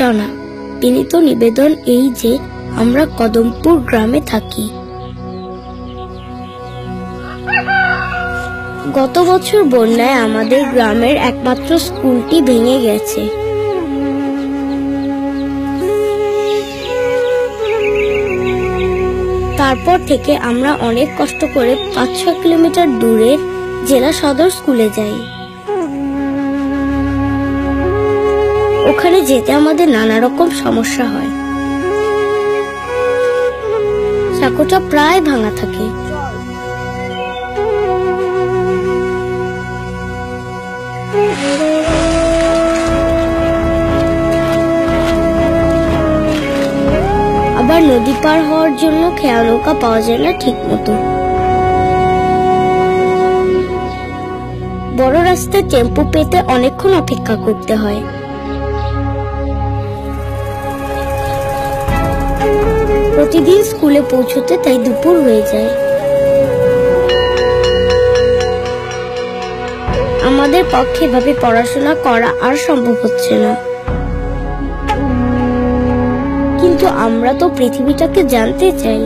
চাও না। বিনীত নিবেদন এই যে আমরা কদমপুর গ্রামে থাকি। গত বছর বন্যায় আমাদের গ্রামের একমাত্র স্কুলটি ভেঙে গেছে। তারপর থেকে আমরা অনেক কষ্ট করে ৫-৬ কিলোমিটার দূরে জেলা সদর স্কুলে যাই। ওখানে যেতে আমাদের নানা রকম সমস্যা হয়। সাঁকোটা প্রায় ভাঙা থাকে। আবার নদী পার হওয়ার জন্য খেয়া নৌকা পাওয়া যায় না ঠিক মতো। বড় রাস্তায় টেম্পো পেতে অনেকক্ষণ অপেক্ষা করতে হয়। প্রতিদিন স্কুলে পৌঁছতে তাই দুপুর হয়ে যায়। আমাদের পক্ষে এভাবে পড়াশোনা করা আর সম্ভব হচ্ছে না। কিন্তু আমরা তো পৃথিবীটাকে জানতে চাই,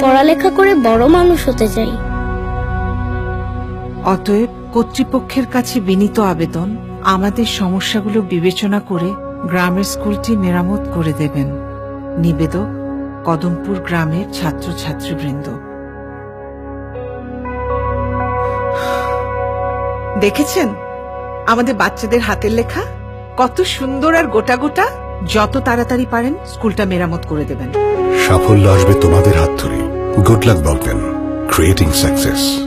পড়ালেখা করে বড় মানুষ হতে চাই। অতএব কর্তৃপক্ষের কাছে বিনীত আবেদন, আমাদের সমস্যাগুলো বিবেচনা করে গ্রামের স্কুলটি মেরামত করে দেবেন। নিবেদক, কদমপুর গ্রামের ছাত্রছাত্রীবৃন্দ। দেখেছেন আমাদের বাচ্চাদের হাতের লেখা কত সুন্দর আর গোটা গোটা। যত তাড়াতাড়ি পারেন স্কুলটা মেরামত করে দেবেন। সাফল্য আসবে তোমাদের হাত ধরে। গুড লাক বলবেন। Creating success.